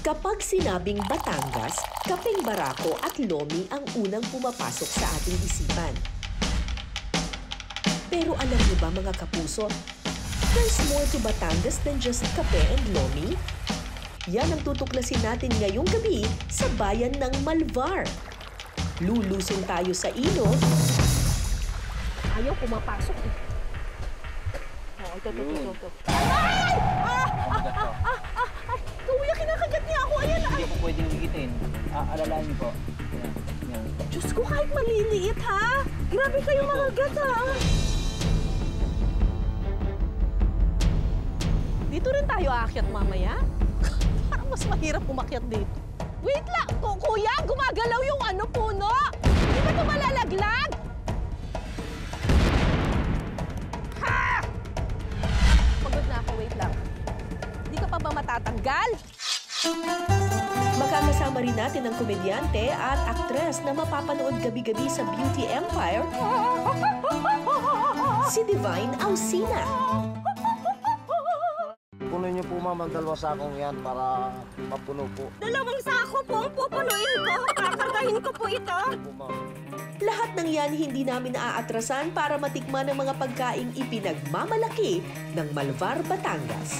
Kapag sinabing Batangas, kapeng barako at lomi ang unang pumapasok sa ating isipan. Pero alam niyo ba mga kapuso, there's more to Batangas than just kape and lomi? Yan ang tutuklasin natin ngayong gabi sa bayan ng Malvar. Lulusong tayo sa ilog. Ayaw pumapasok eh. Oh, ito. Kuya, kinakagat niya ako. Ayan. Hindi po pwedeng ligitin. Alalahan niyo po. Yan. Diyos ko, kahit maliliit ha. Grabe kayo mga gata. Dito rin tayo aakyat mamaya. Parang mas mahirap umakyat dito. Wait lang! Kuya, gumagalaw yung puno! Hindi ba ito malalaglag? Ha! Pagod na ako, wait lang. Hindi ka pa ba matatanggal? Makakasama rin natin ang komedyante at aktres na mapapanood gabi-gabi sa Beauty Empire, si Divine Ausina. Puno niyo po ma'am ang dalawang sakong yan para mapuno po. Dalawang sako po ang pupunuin ko. Kakargahin ko po ito. Po, ma'am. Lahat ng yan hindi namin naaatrasan para matikman ang mga pagkaing ipinagmamalaki ng Malvar, Batangas.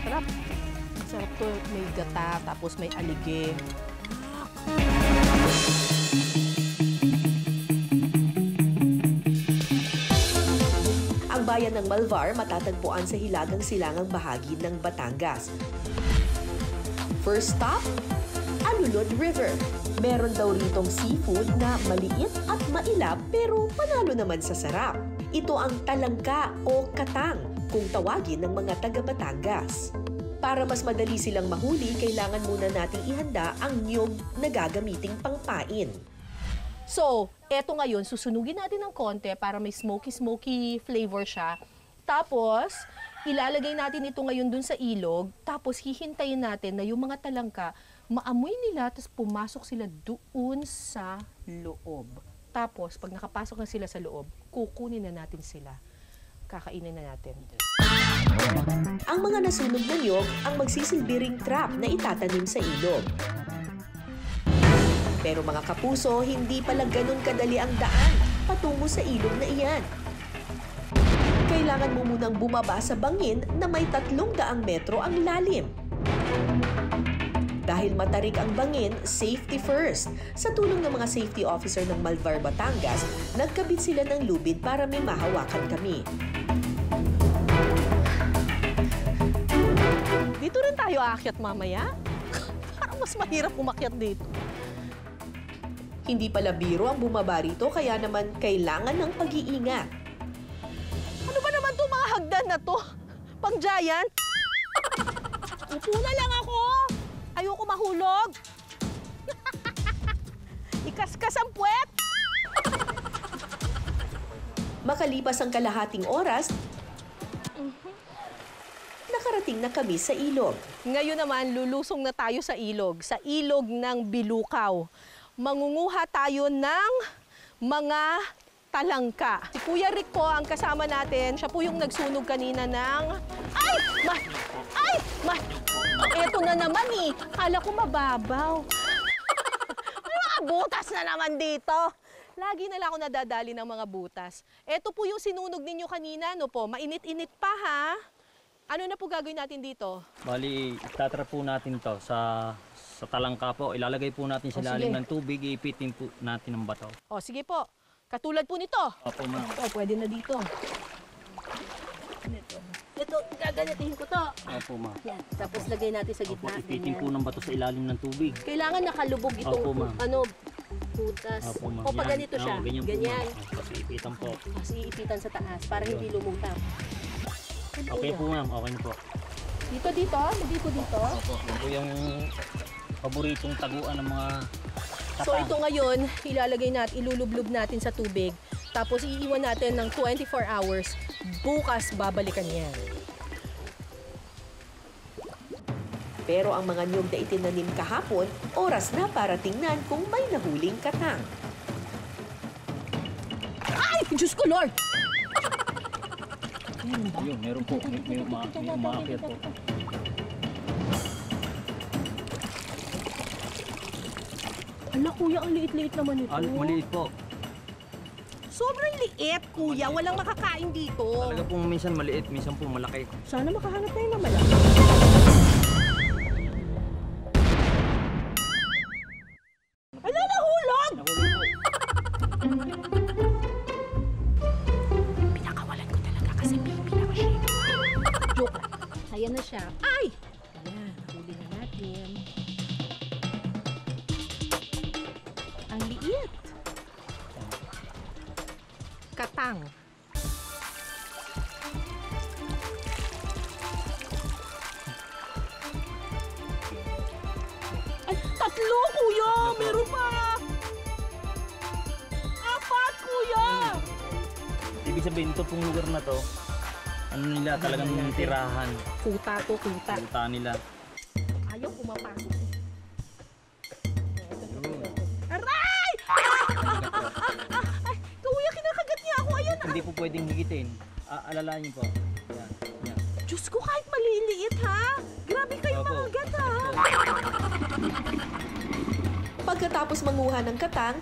Sarap. Sarap to. May gata, tapos may alige. Ang bayan ng Malvar matatagpuan sa hilagang silangang bahagi ng Batangas. First stop, Alulod River. Meron daw ritong seafood na maliit at mailap pero panalo naman sa sarap. Ito ang talangka o katang kung tawagin ng mga taga-Batangas. Para mas madali silang mahuli, kailangan muna nating ihanda ang niyog na gagamiting pangpain. So, eto ngayon, susunugin natin ng konti para may smoky flavor siya. Tapos, ilalagay natin ito ngayon dun sa ilog. Tapos, hihintayin natin na yung mga talangka, maamoy nila, tapos pumasok sila doon sa loob. Tapos, pag nakapasok na sila sa loob, kukunin na natin sila. Kakainin na natin. Ang mga nasunog na niyog ang magsisilbing trap na itatanim sa ilog. Pero mga kapuso, hindi pala ganun kadali ang daan patungo sa ilog na iyan. Kailangan mo munang bumaba sa bangin na may 300 metro ang lalim. Dahil matarik ang bangin, safety first. Sa tulong ng mga safety officer ng Malvar, Batangas, nagkabit sila ng lubid para may mahawakan kami. Dito rin tayo aakyat mamaya. Parang mas mahirap umakyat dito. Hindi pala biro ang bumaba rito, kaya naman kailangan ng pag-iingat. Ano ba naman itong mga hagdan na to? Pang giant? Upo na lang ako! Ayoko mahulog! Ikaskas ang puwet! Makalipas ang kalahating oras, nakarating na kami sa ilog. Ngayon naman, lulusong na tayo sa ilog ng Bilukaw. Mangunguha tayo ng mga talangka. Si Kuya Rick po ang kasama natin. Siya po yung nagsunog kanina ng... Eto na naman eh. Kala ko mababaw. May mga butas na naman dito. Lagi na lang ako nadadali ng mga butas. Eto po yung sinunog ninyo kanina, no po? Mainit-init pa, ha? Ano na po gagawin natin dito? Bali, itatrap po natin to sa talangka po. Ilalagay po natin sa ilalim ng tubig. Iipitin po natin ng bato. O, sige po. Katulad po nito. Opo, ma'am. O, pwede na dito. Ito, gaganitin ko to. Opo, ma'am. Yan. Tapos lagay natin sa Opo, gitna. ipitin po ng bato sa ilalim ng tubig. Kailangan nakalubog itong Opo, ma'am. butas. Opo, ma'am. O, pag Yan. ganito siya. Ganyan. Po, Ganyan. ma'am. Tapos iipitan po. Kasi iipitan sa taas para hindi lumutang. Okay po, ma'am. Okay na po. Dito. Lagay ko dito. Opo. Yan po yung paboritong taguan ng mga katang. So ito ngayon, ilalagay natin, ilulublob natin sa tubig. Tapos iiwan natin ng 24 hours. Bukas babalikan yan. Pero ang mga niyog na itinanim kahapon, oras na para tingnan kung may nahuling katang. Ay! Diyos ko, Lord! Ayun, meron po. May umaakyat po. Ala kuya, ang liit-liit naman ito. Maliit po. Sobrang liit kuya, walang makakain dito. Talaga po minsan maliit, minsan po malaki. Sana makahanap tayo ng malaki. Ala, nahulog! Nahulog po. Pinakawalan ko talaga kasi baby na siya. Joke lang. Ayan na siya. Ay! Ayan, nahuli na natin. Ang liit. Katang. Ay, tatlo, kuya! Meron pa! Apat, kuya! Ibig sabihin, ito pong lugar na to, ano nila talagang tirahan. Kuta to, kuta. Punta nila. Ayaw pumapasok. Aray! Ay, kuya, kinakagat niya ako. Ayan. Hindi po pwedeng higitin. Alalayan po. Yan, yan. Diyos ko, kahit maliliit, ha? Grabe kayo Opo. mga gat, ha? Pagkatapos manguha ng katang,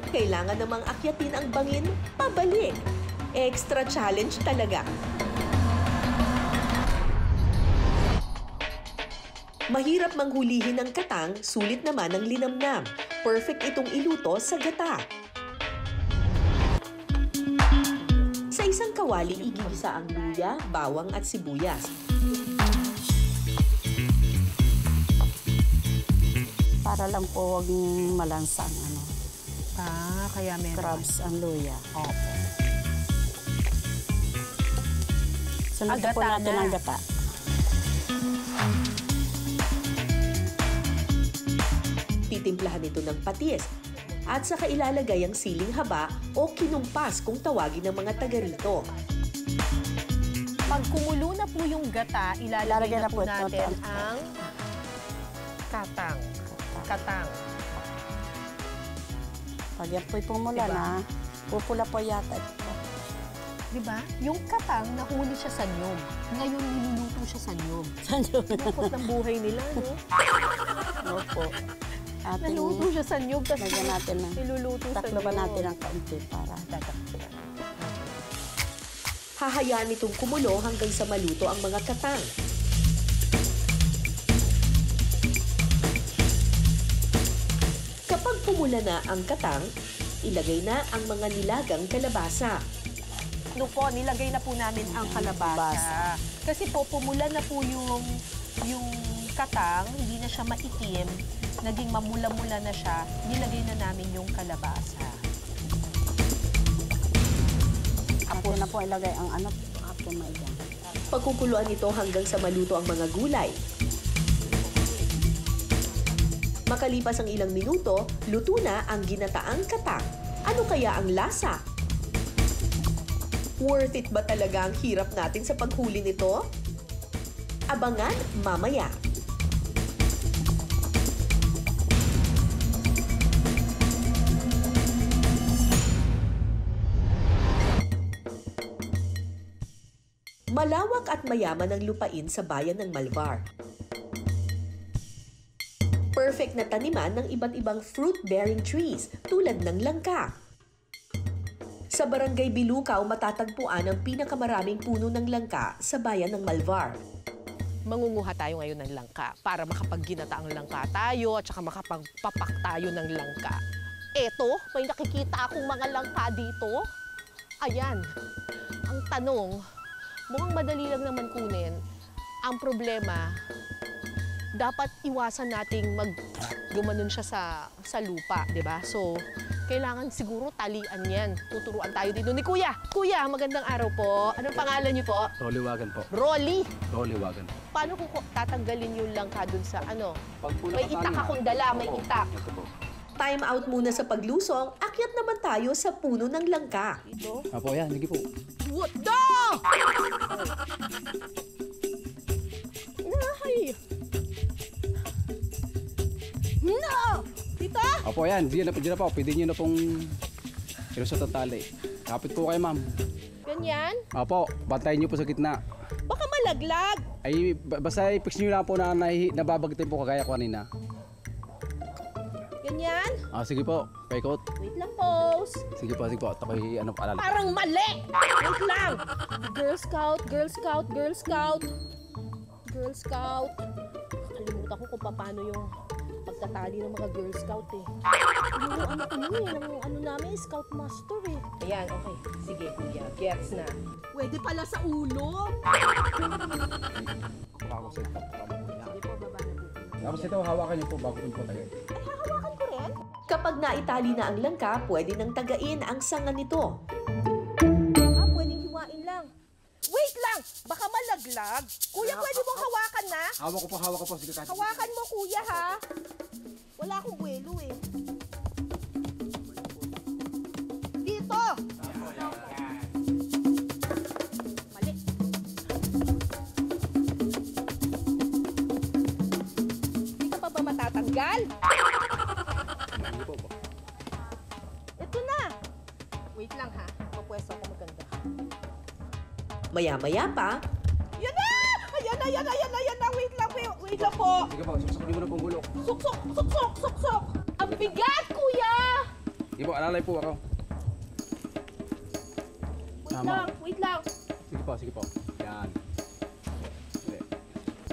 kailangan namang akyatin ang bangin pabalik. Extra challenge talaga. Mahirap manghulihin ng katang, sulit naman ang linamnam. Perfect itong iluto sa gata. Sa isang kawali, igigisa ang luya, bawang at sibuyas. Para lang po huwag malansang Kaya meron. crabs ang luya. Opo. Sunod Ang po gata natin na. ang gata. Titimplahan ito ng patis at saka ilalagay ang siling haba o kinumpas kung tawagin ng mga taga rito. Pag kumulo na po yung gata, ilalagay na po ito. natin ang katang. Katang. Pag yan po'y pumula Diba? na, pupula po yata ito. Diba? Yung katang, nahuli siya sa nyog. Ngayon, niluluto siya sa nyog. Lungkot ng buhay nila, no? Opo. Ating Naluto siya sa nyog, tapos lagyan natin na. niluluto sa Taklo nyog. ba natin ang kaunti para Hahayaan itong kumulo hanggang sa maluto ang mga katang. Kapag pumula na ang katang, ilagay na ang mga nilagang kalabasa. No po, nilagay na po namin ang kalabasa. Kasi po, pumula na po yung katang, hindi na siya maitim, naging mamula-mula na siya, nilagay na namin yung kalabasa. atin na po ilagay ang ating maigang. Pagkukuluan ito hanggang sa maluto ang mga gulay. Makalipas ang ilang minuto, luto na ang ginataang katang. Ano kaya ang lasa? Worth it ba talaga ang hirap natin sa paghuli nito? Abangan mamaya. Malawak at mayaman ang lupain sa bayan ng Malvar. Perfect na taniman ng iba't ibang fruit-bearing trees tulad ng langka. Sa Barangay Bilukaw, matatagpuan ang pinakamaraming puno ng langka sa bayan ng Malvar. Mangunguha tayo ngayon ng langka para makapagginata ang langka tayo at saka makapagpapak tayo ng langka. Eto, may nakikita akong mga langka dito. Ayan. Ang tanong, mukhang madali lang naman kunin. Ang problema, dapat iwasan nating gumanon siya sa lupa, 'di ba? So, kailangan siguro talian 'yan. Tuturuan tayo dito ni Kuya. Kuya, magandang araw po. Anong pangalan niyo po? Roliwagan po. Rolly. Roliwagan. Paano ko tatanggalin yung langka dun sa ano? Pag pula May ka itak kanina. akong dala, may itak. Ito po. Time out muna sa paglusong, akyat naman tayo sa puno ng langka. Ito. Apo, yan. Sige po. What the? Ay! No! Tita? Apo, yan. Diyan na po. Pwede nyo na pong pero sa tatali. Kapit po kayo, ma'am. Ganyan? Opo, bantayan niyo po sa gitna. Baka malaglag. Ay, basta i-fix niyo lang po na nababagtin po kagaya ko kanina. Ganyan? Sige po, paikot. Wait lang, pose. Sige po, takoy ano paalala. Parang mali! Wait lang! Girl Scout, Girl Scout, Girl Scout. Girl Scout. Nakalimutan ko kung paano yung pagtatali ng mga Girl Scout eh. Ano ko yun eh, ng ano namin, Scout Master eh. Ayan, okay. Sige, kuya. Gets na. Pwede pala sa ulo. Ako sa ito. Sige po, baba na po. Tapos ito, hawakan niyo po bago po tayo. Ay, hahawakan ko rin? Kapag naitali na ang langka, pwede nang tagain ang sanga nito. Pwedeng hiwain lang. Wait lang! Baka malaglag. Kuya, pwede mong hawakan na? Hawak ko po. Sige, kahit. Hawakan mo, kuya, ha? Wala akong buwelo, eh. Dito! Mali. Hindi ka pa ba matatanggal? Hindi po. Ito na! Wait lang, ha? Mapwesto ako maganda. Maya-maya pa, Yan na! Ayan na! Wait lang po! Sige po, suksok niyo muna pong gulok. Suksok! Ang bigat, kuya! Sige po, alalay po ako. Tama. Wait lang. Sige po. Yan. Sige.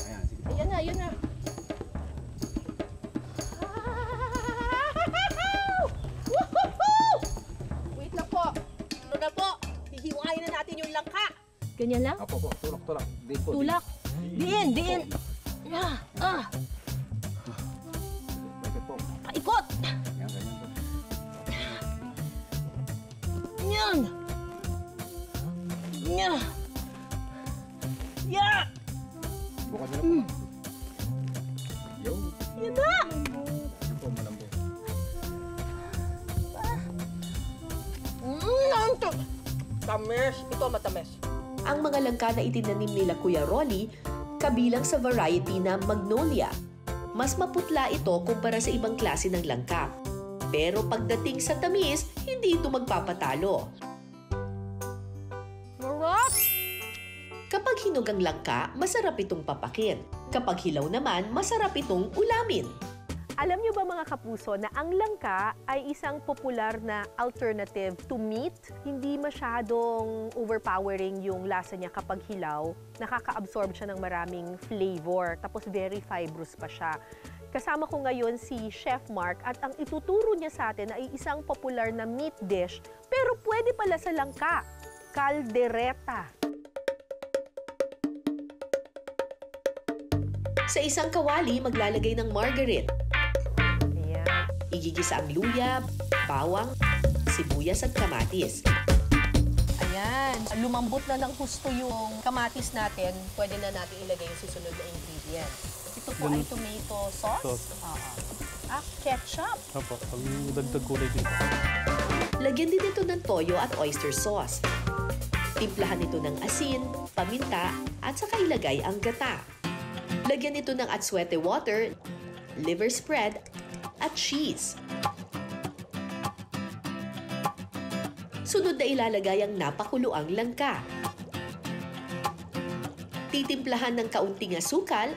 Ayan, sige po. Ayan na. Woohoo! Wait lang po. Ano na po? Hihiwain na natin yung langka. Ganyan lang? Apo po, tulak. Din po. Tulak. Diin. Bakit po? Paikot. Yan, ganyan po. Yan. Yeah. Bukas niyo na po. Yo. Yan na. Yan po, malambo. Tamis. Ito matamis. ang mga langka na itinanim nila Kuya Rolly kabilang sa variety na Magnolia. Mas maputla ito kumpara sa ibang klase ng langka. Pero pagdating sa tamis, hindi ito magpapatalo. Marap! Kapag hinog ang langka, masarap itong papakin. Kapag hilaw naman, masarap itong ulamin. Alam niyo ba mga kapuso na ang langka ay isang popular na alternative to meat? Hindi masyadong overpowering yung lasa niya kapag hilaw. Nakaka-absorb siya ng maraming flavor, tapos very fibrous pa siya. Kasama ko ngayon si Chef Mark at ang ituturo niya sa atin ay isang popular na meat dish pero pwede pala sa langka, caldereta. Sa isang kawali, maglalagay ng margarine. Igigisa ang luya, bawang, sibuyas at kamatis. Ayan, lumambot na ng husto yung kamatis natin. Pwede na natin ilagay yung susunod na ingredients. Ito po ay tomato sauce. Ketchup. Opo, pag dagdag kulay dito. Lagyan din ito ng toyo at oyster sauce. Timplahan ito ng asin, paminta, at saka ilagay ang gata. Lagyan ito ng atsuete water, liver spread, at cheese. Sunod na ilalagay ang napakuluang langka. Titimplahan ng kaunting asukal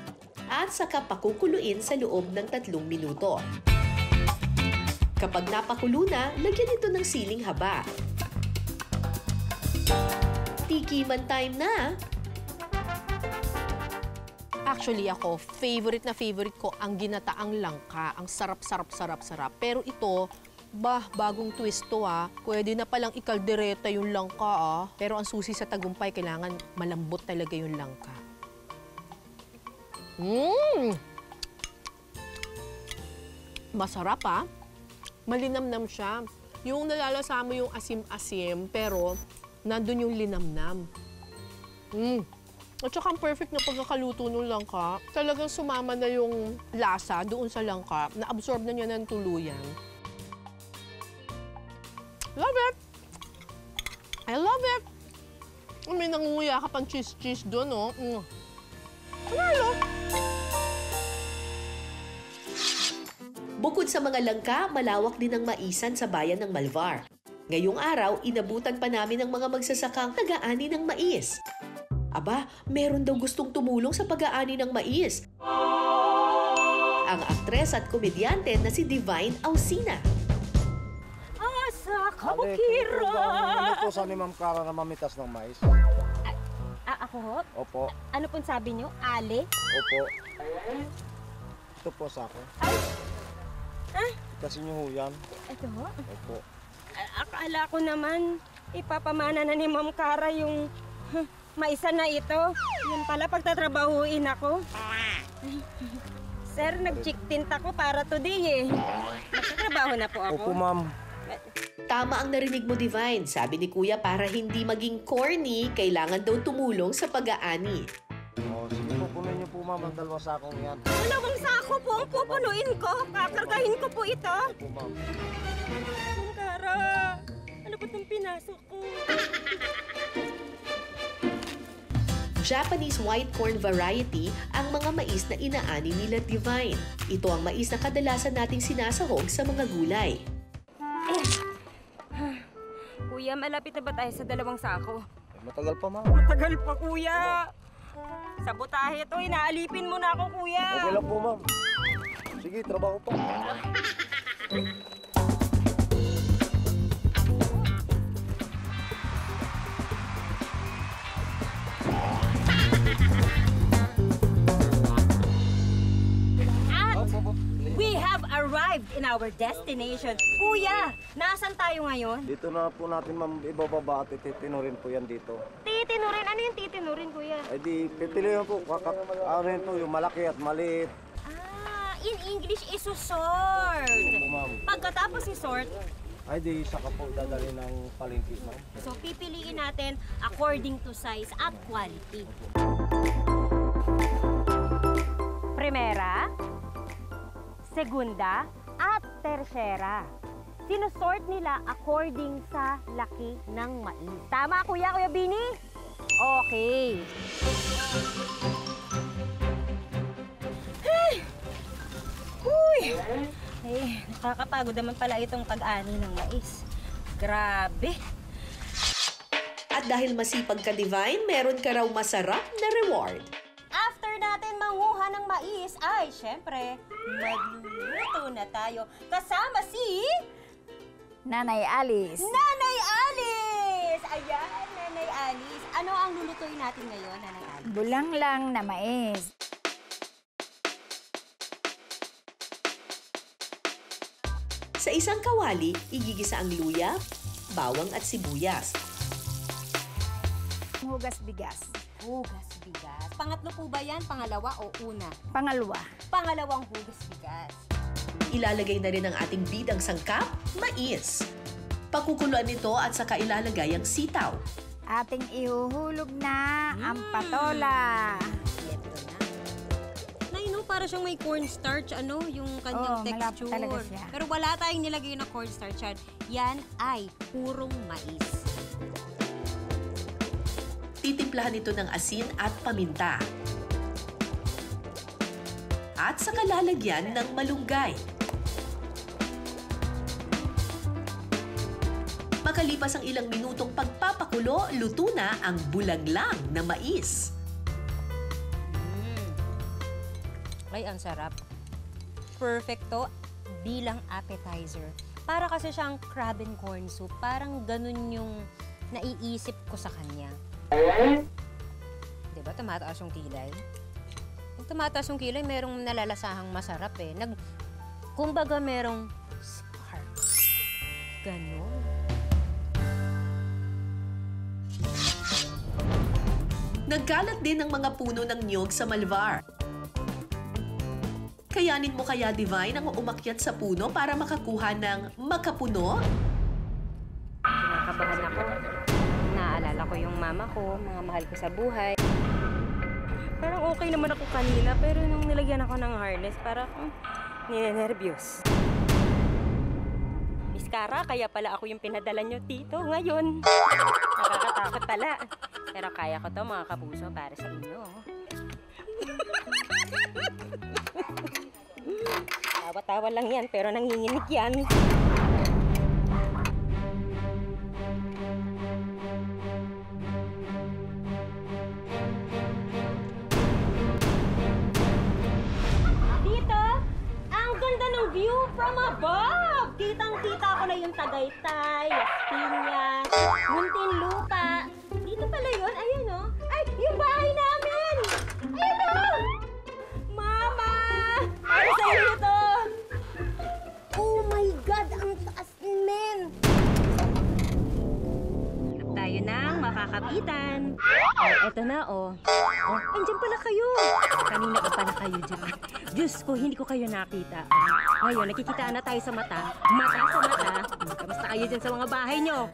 at saka pakukuluin sa loob ng 3 minuto. Kapag napakulo na, lagyan ito ng siling haba. Tikiman time na! Actually ako, favorite ko ang ginataang langka. Ang sarap. Pero ito, bagong twist to Pwede na palang ikaldereta yung langka Pero ang susi sa tagumpay, kailangan malambot talaga yung langka. Masarap Malinamnam siya. Yung nalalasa mo yung asim-asim, pero nandun yung linamnam. At saka ang perfect na pagkakaluto ng langka, talagang sumama na yung lasa doon sa langka, na-absorb na niya ng tuluyan. Love it! I love it! May nangunguya ka pang cheese doon, Panalo! Bukod sa mga langka, malawak din ang maisan sa bayan ng Malvar. Ngayong araw, inabutan pa namin ang mga magsasakang taga-ani ng mais. Aba, meron daw gustong tumulong sa pag-aani ng mais. Ang aktres at komedyante na si Divine Ausina. Asa ka, Ano po sa ni Ma'am Cara na mamitas ng mais? Ako ho? Opo, Ano pong sabi niyo? Ale? opo. Ito po sa akin. Kasi niyo ho yan. Ito ho? Opo. Akala ko naman, ipapamana na ni Ma'am Cara yung maisa na ito. Yun pala, pagtatrabahuin ako. Sir, nag-chick-tint ako para today eh. Magtatrabaho na po ako. Opo, ma'am. Tama ang narinig mo, Divine. Sabi ni Kuya, para hindi maging corny, kailangan daw tumulong sa pag-aani. Sige po, punuin niyo po, ma'am, ang 2 sakong yan. Dalawang sako po ang pupunuin ko. Kakargahin ko po ito. Opo, ma'am. Ma'am Cara, ano ba itong pinasok ko? Japanese white corn variety ang mga mais na inaani nila Divine. Ito ang mais na kadalasan nating sinasahog sa mga gulay. Kuya, malapit na ba tayo sa 2 sako? Matagal pa, ma'am. Matagal pa, kuya. Sabotahe to, inaalipin mo na ako, kuya. Okay lang po, ma'am. Sige, trabaho pa. We have arrived in our destination. Kuya, nasan tayo ngayon? Dito na po natin, ma'am, ibababa at titinurin po yan dito. Titinurin. Ano yung titinurin, kuya? Ay di, pipilihan po. Ano yun po, yung malaki at maliit. In English, isusort. Opo, ma'am. Pagkatapos isort, Ay di, saka po dadali ng palengke, ma'am. so pipiliin natin according to size at quality. Primera, segunda, at tercera. Sinusort nila according sa laki ng mais. Tama, Kuya Bini? Okay. Uy! Nakakapagod naman pala itong pag-ani ng mais. Grabe. At dahil masipag ka, Divine, meron ka raw masarap na reward. After natin manguha ng mais, ay, syempre, magluluto na tayo. Kasama si... Nanay Alice. Nanay Alice! Ayan, Nanay Alice. Ano ang lulutuin natin ngayon, Nanay Alice? Bulang lang na mais. Sa isang kawali, igigisa ang luya, bawang at sibuyas. Hugas bigas. Hugas bigas. Pangatlo po ba yan? Pangalawa o una? Pangalawa. Pangalawang hugas bigas. Ilalagay na rin ang ating bidang sangkap, mais. Pakukuluan nito at saka ilalagay ang sitaw. Ating ihuhulog na ang patola. Ito na. Nay, no, para siyang may cornstarch, ano, yung kanyang malap texture. talaga siya. Pero wala tayong nilagay na cornstarch yan. Yan ay purong mais. Titimplahan ito ng asin at paminta. At saka lalagyan ng malunggay. Makalipas ang ilang minutong pagpapakulo, luto na ang bulanglang na mais. Ay, ang sarap. Perfecto bilang appetizer. Para kasi siyang crab and corn soup. Parang ganun yung naiisip ko sa kanya. Diba, tumataas yung kilay? Pag tumataas yung kilay, merong nalalasahang masarap eh. Kumbaga merong spark. Ganon. Nagkalat din ang mga puno ng niyog sa Malvar. Kayanin mo kaya, Divine, ang umakyat sa puno para makakuha ng makapuno? Kinakabahan ako. Naalala ko yung mama ko, mga mahal ko sa buhay. Parang okay naman ako kanina, pero nung nilagyan ako ng harness, parang ninenervyos. Miss Cara, kaya pala ako yung pinadala nyo dito ngayon. Nakakatakot pala. Pero kaya ko to, mga kapuso, para sa inyo. Tawa-tawa lang yan, pero nanginginig yan. from above! Kitang-kita ko na yung Tagaytay, Las Piñas, Muntinlupa. Dito pala yun, ayun o. Ay, yung bahay namin! Ayun o! Mama! Ano sa inyo to? Oh my God, ang taas, men! Tayo nang makakapitan. Oh, eto na, oh. Oh, andyan pala kayo. Kanina pa pala kayo dyan. Diyos ko, hindi ko kayo nakita. Ngayon, nakikitaan na tayo sa mata. Mata sa mata. Kamusta kayo dyan sa mga bahay nyo?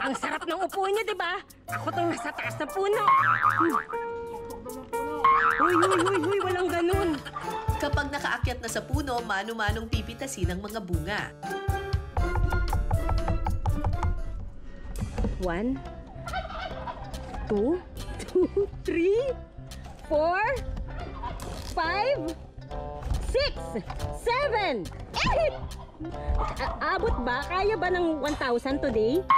Ang sarap ng upo nyo, di ba? Ako tong nasa taas ng puno. Huy, walang ganun. Kapag nakaakyat na sa puno, mano-manong pipitasin ang mga bunga. 1, 2, 3, 4, 5, 6, 7, 8! Abot ba? Kaya ba ng 1,000 today? 10!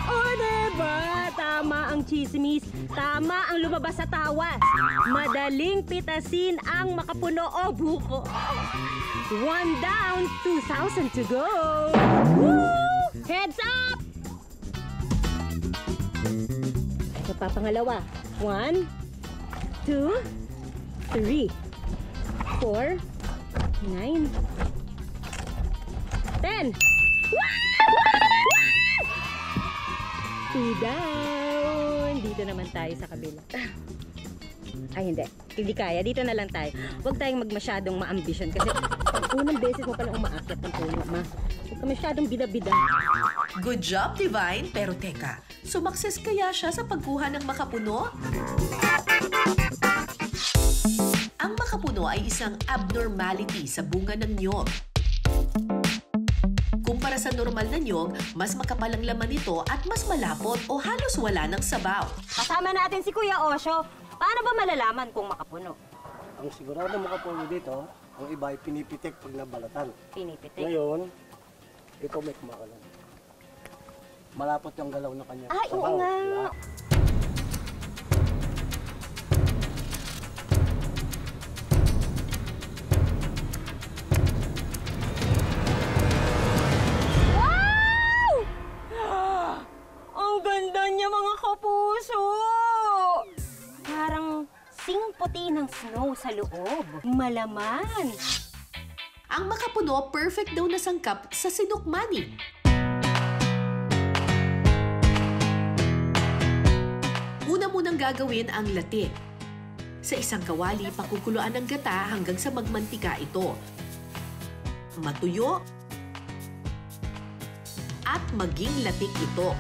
O, diba? Tama ang chismis. Tama ang lumabas sa tawas. Madaling pitasin ang makapuno o buko. 1 down, 2,000 to go. Woo! Heads up! Ito pa pangalawa. 1, 2, 3, 4, 9, 10. 2 down. Dito naman tayo sa kabila. Ay, hindi. Hindi kaya. Dito na lang tayo. Huwag tayong magmasyadong ma-ambition kasi pag unang beses mo palang umaakyat ng puno, huwag ka masyadong bida-bida. Good job, Divine! Pero teka, sumakses kaya siya sa pagkuha ng makapuno? Ang makapuno ay isang abnormality sa bunga ng niyog. Kumpara sa normal na niyog, mas makapal ang laman nito at mas malapot o halos wala ng sabaw. Kasama natin si Kuya Osho. Paano ba malalaman kung makapuno? Ang sigurado makapuno dito, ang iba ay pinipitik pag nabalatan. Pinipitik. Ngayon, ikaw may kumakalan. Malapot yung galaw na kanya. Ay, oo nga. Diba? Ang ganda niya, mga kapuso! Parang singputi ng snow sa loob. Malaman. Ang makapuno, perfect daw na sangkap sa sinukmani. Una munang gagawin ang latik. Sa isang kawali, pakukuluan ng gata hanggang sa magmantika ito. Matuyo at maging latik ito.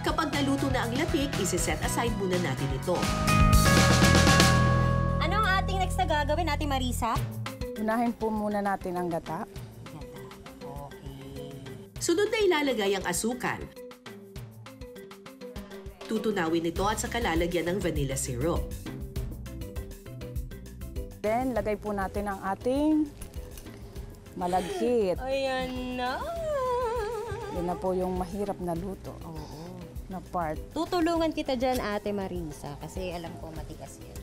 Kapag naluto na ang latik, isi-set aside muna natin ito. Ano ang ating next na gagawin, Ate Marisa? Unahin po muna natin ang gata. Okay. Sunod na ilalagay ang asukal. Tutunawin ito at saka lalagyan ng vanilla syrup. Then, lagay po natin ang ating malagkit. Ayan na. Yan na po yung mahirap na luto. Na part. Tutulungan kita dyan, Ate Marisa, kasi alam ko matigas yan.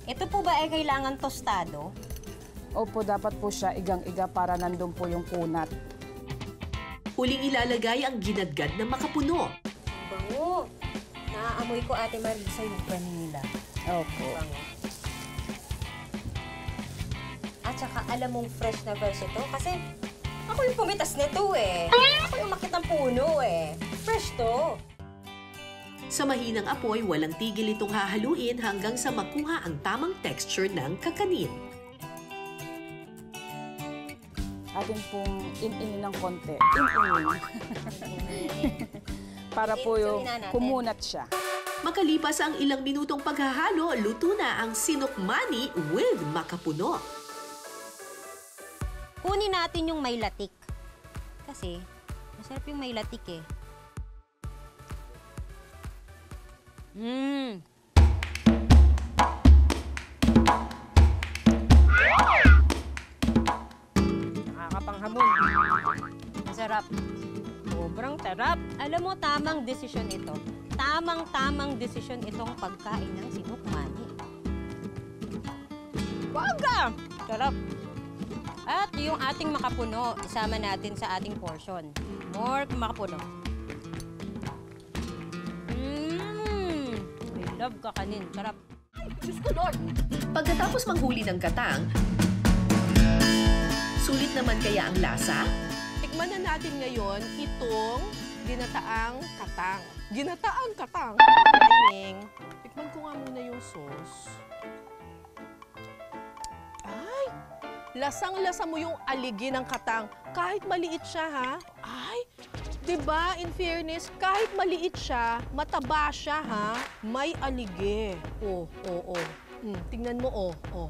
Ito po ba ay kailangan tostado? Opo, dapat po siya igang-iga para nandun po yung kunat. Huling ilalagay ang ginadgad na makapuno. Bango. Naaamoy ko, Ate Marisa, yung vanilla. Opo. Bango. At saka alam mong fresh na fresh ito kasi ako yung pumitas nito eh. Ako yung makit ng puno eh. Fresh to. Sa mahinang apoy, walang tigil itong hahaluin hanggang sa makuha ang tamang texture ng kakanin. Atin pong in-inin ng konti. In-inin. Para po yung kumunat siya. Makalipas ang ilang minutong paghahalo, luto na ang sinukmani with makapuno. Kunin natin yung may latik. Kasi, masarap yung may latik eh. Nakakapanghamon. Masarap. Sobrang sarap. Alam mo, tamang desisyon ito. Tamang desisyon itong pagkain ng sinukmani. Baga! Sarap. At yung ating makapuno, isama natin sa ating portion. More makapuno. I love kakanin. Sarap. Diyos ko, Lord! Pagkatapos manghuli ng katang, sulit naman kaya ang lasa? Tikman na natin ngayon itong ginataang katang. Ginataang katang. Timing. Tikman ko nga muna yung sauce. Ay! Lasang-lasa mo yung aligi ng katang. Kahit maliit siya, ha? Ay! Diba, in fairness, kahit maliit siya, mataba siya, ha? May aligi. Oh. Tingnan mo, oh.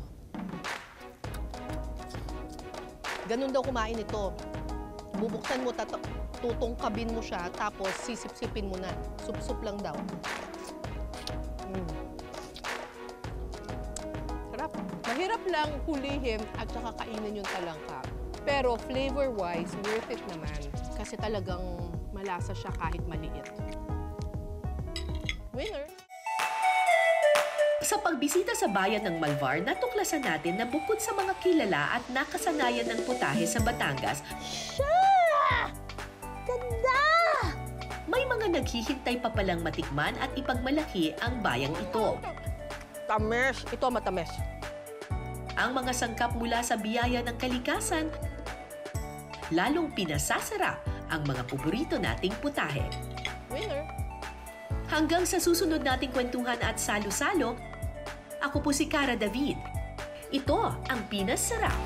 Ganun daw kumain ito. Bubuksan mo, tutungkabin mo siya, tapos sisip-sipin mo na. Sup-sup lang daw. Sarap. Mahirap lang hulihin at saka kainin yung talangka. Pero flavor-wise, worth it naman. Kasi talagang malasa siya kahit maliit. Winner! Sa pagbisita sa bayan ng Malvar, natuklasan natin na bukod sa mga kilala at nakasanayan ng putahe sa Batangas, Ganda! may mga naghihintay pa palang matikman at ipagmalaki ang bayang ito. Tamis. Ito matamis. Ang mga sangkap mula sa biyaya ng kalikasan, lalong pinasasarap ang mga paborito nating putahe. Winner! Hanggang sa susunod nating kwentuhan at salo-salo, ako po si Cara David. Ito ang Pinas Sarap.